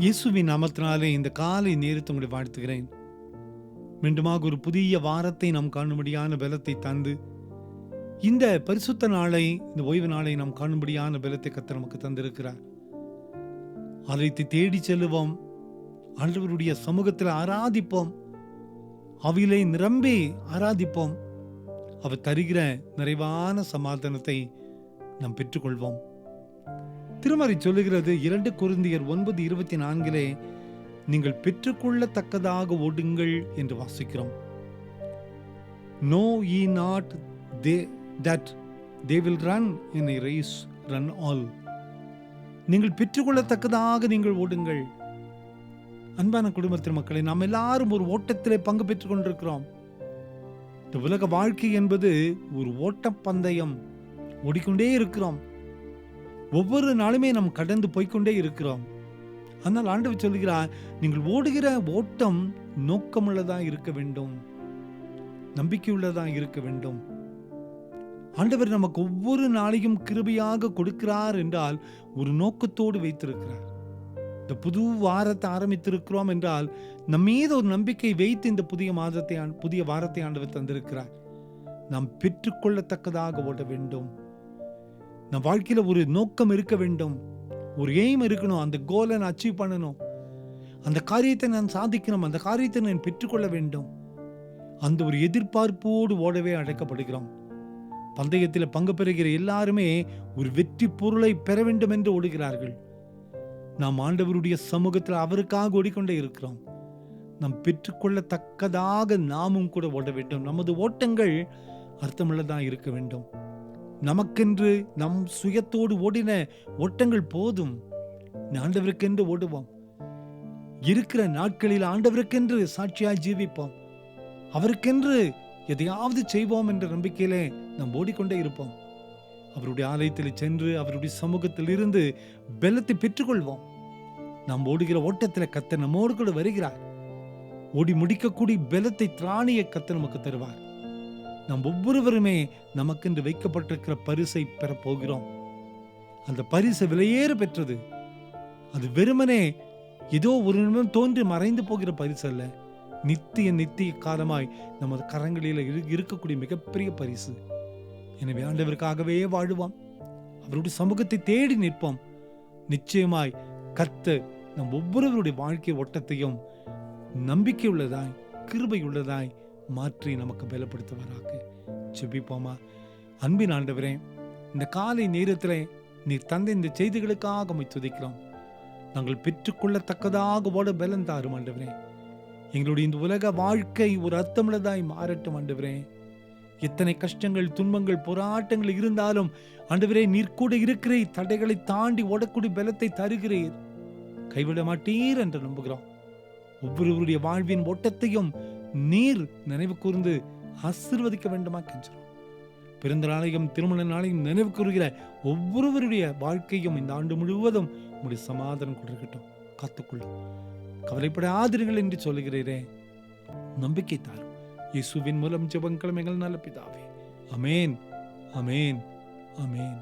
இயேசுவின் நாமத்தினாலே இந்த காலை நேரத்தை உங்களை வாழ்த்துகிறேன். மீண்டுமாக ஒரு புதிய வாரத்தை நாம் காணும்படியான பலத்தை தந்து, இந்த பரிசுத்த நாளை, இந்த ஓய்வு நாளை நாம் காணும்படியான பலத்தை கர்த்தர் நமக்கு தந்திருக்கிறார். ஆலயத்தை தேடி செல்லுவோம், ஆண்டவருடைய சமூகத்தில் ஆராதிப்போம், அவையிலே நிரம்பி ஆராதிப்போம். அவர் தருகிற நிறைவான சமாதானத்தை நாம் பெற்றுக்கொள்வோம். திருமறை சொல்லுகிறது 2 கொரிந்தியர் 9:24 நீங்கள் பெற்றுக்கொள்ளத்தக்கதாக ஓடுங்கள் என்று வாசிக்கிறோம். Know ye not that they will run in a race, run all. நீங்கள் பெற்றுக்கொள்ளத்தக்கதாக நீங்கள் ஓடுங்கள். அன்பான குடும்பத்தின் மக்களை, நாம் எல்லாரும் ஒரு ஓட்டத்திலே பங்கு பெற்றுக் கொண்டிருக்கிறோம். இந்த உலக வாழ்க்கை என்பது ஒரு ஓட்டப்பந்தயம். ஓடிக்கொண்டே இருக்கிறோம். ஒவ்வொரு நாளுமே நாம் கடந்து போய்கொண்டே இருக்கிறோம். ஆனால் ஆண்டவர் சொல்கிறார், நீங்கள் ஓடுகிற ஓட்டம் நோக்கமுள்ளதா இருக்க வேண்டும், நம்பிக்கையுள்ளதா இருக்க வேண்டும். ஆண்டவர் நமக்கு ஒவ்வொரு நாளையும் கிருபையாக கொடுக்கிறார் என்றால் ஒரு நோக்கத்தோடு வைத்திருக்கிறார். இந்த புது வாரத்தை ஆரம்பித்திருக்கிறோம் என்றால் நம்மீது ஒரு நம்பிக்கை வைத்து இந்த புதிய வாரத்தை ஆண்டவர் தந்திருக்கிறார். நாம் பெற்றுக்கொள்ளத்தக்கதாக ஓட வேண்டும். நம் வாழ்க்கையில ஒரு நோக்கம் இருக்க வேண்டும், ஒரு எய்ம் இருக்கணும். அந்த கோலை நான் அச்சீவ் பண்ணணும், அந்த காரியத்தை நான் சாதிக்கணும், அந்த காரியத்தை நான் பெற்றுக்கொள்ள வேண்டும். அந்த ஒரு எதிர்பார்ப்போடு ஓடவே அழைக்கப்படுகிறோம். பந்தயத்தில் பங்கு பெறுகிற எல்லாருமே ஒரு வெற்றி பொருளை பெற வேண்டும் என்று ஓடுகிறார்கள். நாம் ஆண்டவருடைய சமூகத்தில் அவருக்காக ஓடிக்கொண்டே இருக்கிறோம். நாம் பெற்றுக்கொள்ளத்தக்கதாக நாமும் கூட ஓட வேண்டும். நமது ஓட்டங்கள் அர்த்தமுள்ளதா இருக்க வேண்டும். நமக்கென்று நம் சுயத்தோடு ஓடின ஓட்டங்கள் போதும். ஆண்டவருக்கென்று ஓடுவோம். இருக்கிற நாட்களில் ஆண்டவருக்கென்று சாட்சியாய் ஜீவிப்போம். அவருக்கென்று எதையாவது செய்வோம் என்ற நம்பிக்கையிலே நாம் ஓடிக்கொண்டே இருப்போம். அவருடைய ஆலயத்தில் சென்று அவருடைய சமூகத்தில் இருந்து பலத்தை பெற்றுக்கொள்வோம். நாம் ஓடுகிற ஓட்டத்தில் கர்த்தர் நம்மோடு கூட வருகிறார். ஓடி முடிக்கக்கூடிய பலத்தை, திராணியை கர்த்தர் நமக்கு தருவார். நாம் ஒவ்வொருவருமே நமக்கென்று வைக்கப்பட்டிருக்கிற பரிசை பெற போகிறோம். அந்த பரிசு விலையேற பெற்றது. அது வெறுமனே ஏதோ ஒரு நிமிடம் தோன்றி மறைந்து போகிற பரிசு அல்ல. நித்திய காலமாய் நமது கரங்களில் இருக்கக்கூடிய மிகப்பெரிய பரிசு. எனவே ஆண்டவருக்காகவே வாழுவோம். அவருடைய சமூகத்தை தேடி நிற்போம். நிச்சயமாய் கர்த்தர் நம் ஒவ்வொருவருடைய வாழ்க்கை ஓட்டத்தையும் நம்பிக்கை உள்ளதாய், கிருபை உள்ளதாய் மாற்றி நமக்கு பலப்படுத்துவாராக. ஜெபிப்போமா. அன்பின் ஆண்டவரே, இந்த காலை நேரத்தில் நீர் தந்த இந்த செய்திகளுக்காக உம்மை துதிக்கிறோம். நாங்கள் பெற்றுக்கொள்ளத்தக்கதாக ஓட பலன் தாரும் ஆண்டவரே. எங்களுடைய இந்த உலக வாழ்க்கை ஒரு அர்த்தமுள்ளதாய் மாறட்டும் ஆண்டவரே. எத்தனை கஷ்டங்கள், துன்பங்கள், போராட்டங்கள் இருந்தாலும் ஆண்டவரே, நீர் கூட இருக்கிறீர். தடைகளை தாண்டி ஓடக்கூடிய பலத்தை தருகிறீர். கைவிட மாட்டீர் என்று நம்புகிறோம். ஒவ்வொருவருடைய வாழ்வின் ஓட்டத்தையும் நீர் நினைவு கூர்ந்து ஆசீர்வதிக்க வேண்டுமா கெஞ்சுறோம். பிறந்த நாளையும் திருமண நாளையும் நினைவு கூறுகிற ஒவ்வொருவருடைய வாழ்க்கையும் இந்த ஆண்டு முழுவதும் உங்களுடைய சமாதானம் கொடுக்கட்டும், காத்துக்கொள்ளும். கவலைப்படாதீர்கள் என்று சொல்லுகிறீரே, நம்பிக்கை தாரும். இயேசுவின் மூலம் ஜெபங்களும் எங்கள் நல்ல பிதாவே. அமேன், அமேன், அமேன்.